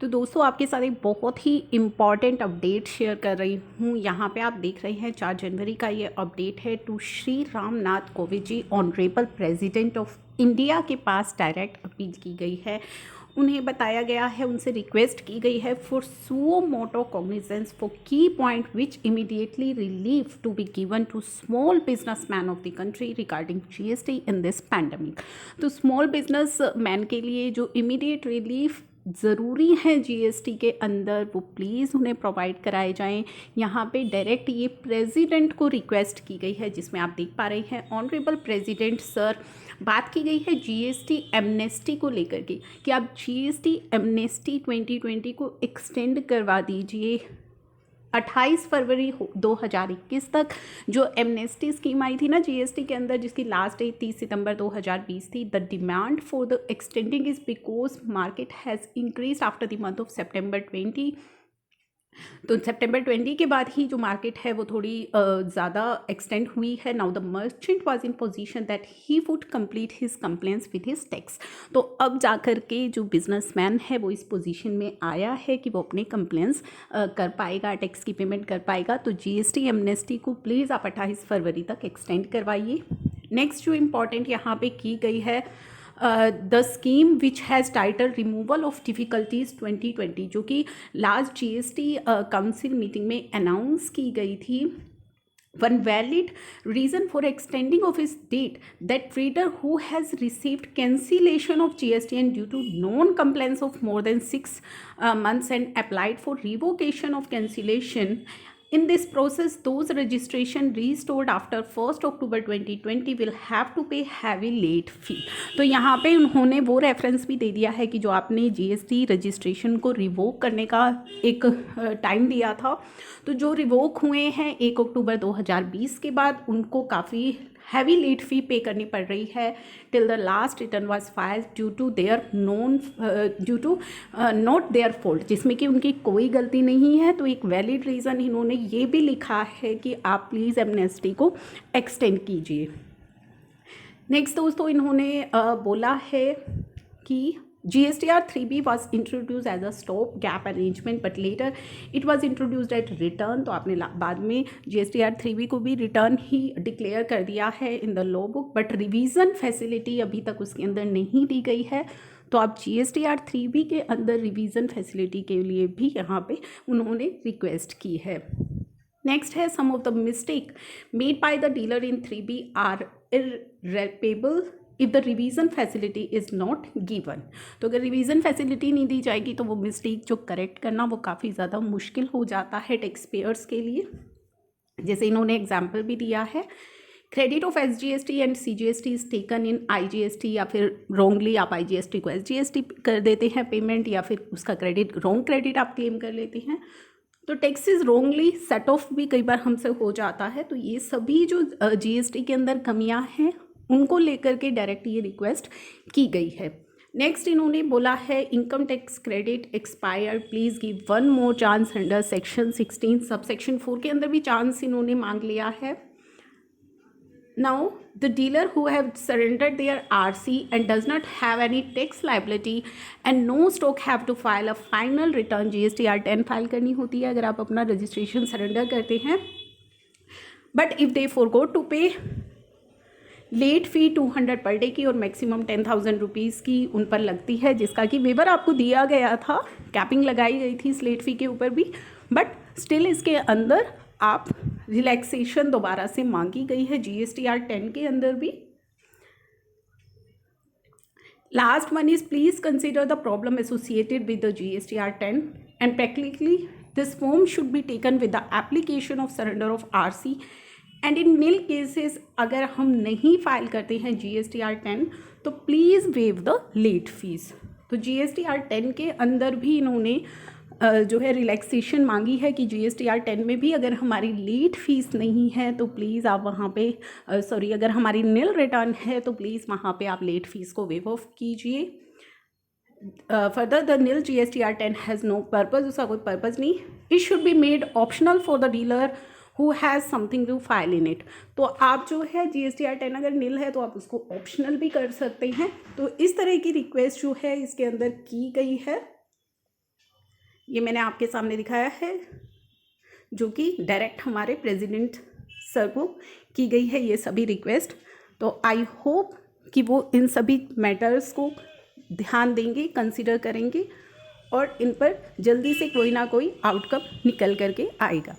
तो दोस्तों आपके साथ एक बहुत ही इम्पॉर्टेंट अपडेट शेयर कर रही हूँ। यहाँ पे आप देख रहे हैं 4 जनवरी का ये अपडेट है। To Shri Ram Nath Kovind ji honourable president of India के पास डायरेक्ट अपील की गई है। उन्हें बताया गया है, उनसे रिक्वेस्ट की गई है for suo motu cognizance for key point which immediately relief to be given to small business man of the country regarding GST in this pandemic. तो स्मॉल बिजनेस मैन के लिए जो इमीडिएट रिलीफ ज़रूरी है GST के अंदर, वो please उन्हें प्रोवाइड कराए जाएं। यहाँ पे डायरेक्ट ये प्रेसिडेंट को रिक्वेस्ट की गई है, जिसमें आप देख पा रहे हैं ऑनरेबल प्रेसिडेंट सर। बात की गई है जीएसटी एमनेस्टी को लेकर के कि आप जीएसटी एमनेस्टी 2020 को एक्सटेंड करवा दीजिए 28 फरवरी 2021 तक। जो एमनेस्टी स्कीम आई थी ना जीएसटी के अंदर, जिसकी लास्ट डेट 30 सितंबर 2020 थी। The demand for the extending is because market has increase after the month of September 20। तो सितंबर 20 के बाद ही जो मार्केट है वो थोड़ी ज़्यादा एक्सटेंड हुई है। Now the merchant was in position that he would complete his complaints with his tax. तो अब जाकर के जो बिजनेसमैन है वो इस पोजीशन में आया है कि वो अपने कंप्लेंट्स कर पाएगा, टैक्स की पेमेंट कर पाएगा। तो जीएसटी एमनेस्टी को प्लीज़ आप 28 फरवरी तक एक्सटेंड करवाइए। नेक्स्ट जो इम्पॉर्टेंट यहाँ पे की गई है, the scheme which has title removal of difficulties 2020, जो कि लास्ट जीएसटी काउंसिल मीटिंग में अनाउंस की गई थी। One valid reason for extending of his date that trader who has received cancellation of GST and due to non-compliance of more than 6 months and applied for revocation of cancellation. In this process, those registration restored after 1st October 2020 will have to pay heavy late fee. तो यहाँ पे उन्होंने वो reference भी दे दिया है कि जो आपने जीएसटी रजिस्ट्रेशन को रिवोक करने का एक टाइम दिया था, तो जो रिवोक हुए हैं 1 अक्टूबर 2020 के बाद, उनको काफ़ी हैवी लेट फी पे करनी पड़ रही है till the last return was filed due to not their fault, जिसमें कि उनकी कोई गलती नहीं है। तो एक वैलिड रीज़न इन्होंने ये भी लिखा है कि आप प्लीज़ एमनेस्टी को एक्सटेंड कीजिए। नेक्स्ट दोस्तों इन्होंने बोला है कि GSTR 3B was introduced as a stop gap arrangement but later it was introduced at return। तो आपने बाद में GSTR 3B को भी रिटर्न ही डिक्लेयर कर दिया है in the law book, but revision facility अभी तक उसके अंदर नहीं दी गई है। तो आप GSTR 3B के अंदर रिवीजन फैसिलिटी के लिए भी यहाँ पे उन्होंने रिक्वेस्ट की है। नेक्स्ट है some of the mistake made by the dealer in 3B are irreparable if the revision facility is not given. तो अगर रिवीजन फैसिलिटी नहीं दी जाएगी तो वो मिस्टेक जो करेक्ट करना वो काफ़ी ज़्यादा मुश्किल हो जाता है टैक्स पेयर्स के लिए। जैसे इन्होंने एग्जाम्पल भी दिया है, credit of SGST and CGST is taken in IGST, या फिर रॉन्गली आप IGST को SGST कर देते हैं पेमेंट, या फिर उसका क्रेडिट रॉन्ग क्रेडिट आप क्लेम कर लेते हैं। तो टैक्सेस रॉन्गली सेट ऑफ भी कई बार हमसे हो जाता है। तो ये सभी जो GST के अंदर कमियां हैं उनको लेकर के डायरेक्ट ये रिक्वेस्ट की गई है। नेक्स्ट इन्होंने बोला है income tax credit expire, please give one more chance under section 16 sub section 4 के अंदर भी चांस इन्होंने मांग लिया है। Now the dealer who have surrendered their RC and does not have any tax liability and no stock have to file a final return. GSTR 10 file करनी होती है अगर आप अपना रजिस्ट्रेशन सरेंडर करते हैं। But if they forgot to pay late fee 200 per day की और मैक्सिमम 10,000 रुपीज़ की उन पर लगती है, जिसका कि वेवर आपको दिया गया था, कैपिंग लगाई गई थी इस लेट फ़ी के ऊपर भी, बट स्टिल इसके अंदर आप रिलैक्सेशन दोबारा से मांगी गई है GSTR 10 के अंदर भी। Last one is please consider the problem associated with the GSTR 10 and practically this form should be taken with the application of surrender of RC and in nil cases अगर हम नहीं फाइल करते हैं GSTR 10 तो please waive the late fees. तो GSTR 10 के अंदर भी इन्होंने जो है रिलैक्सेशन मांगी है कि GSTR 10 में भी अगर हमारी लेट फीस नहीं है तो प्लीज़ आप वहाँ पे अगर हमारी नील रिटर्न है तो प्लीज़ वहाँ पे आप लेट फीस को वेव ऑफ कीजिए। Further the nil GSTR 10 has no purpose, उसका कोई पर्पज़ नहीं। It should be made optional for the dealer who has something to file in it. तो आप जो है GSTR 10 अगर नील है तो आप उसको ऑप्शनल भी कर सकते हैं। तो इस तरह की रिक्वेस्ट जो है इसके अंदर की गई है। ये मैंने आपके सामने दिखाया है, जो कि डायरेक्ट हमारे प्रेसिडेंट सर को की गई है ये सभी रिक्वेस्ट। तो आई होप कि वो इन सभी मैटर्स को ध्यान देंगे, कंसिडर करेंगे और इन पर जल्दी से कोई ना कोई आउटकम निकल करके आएगा।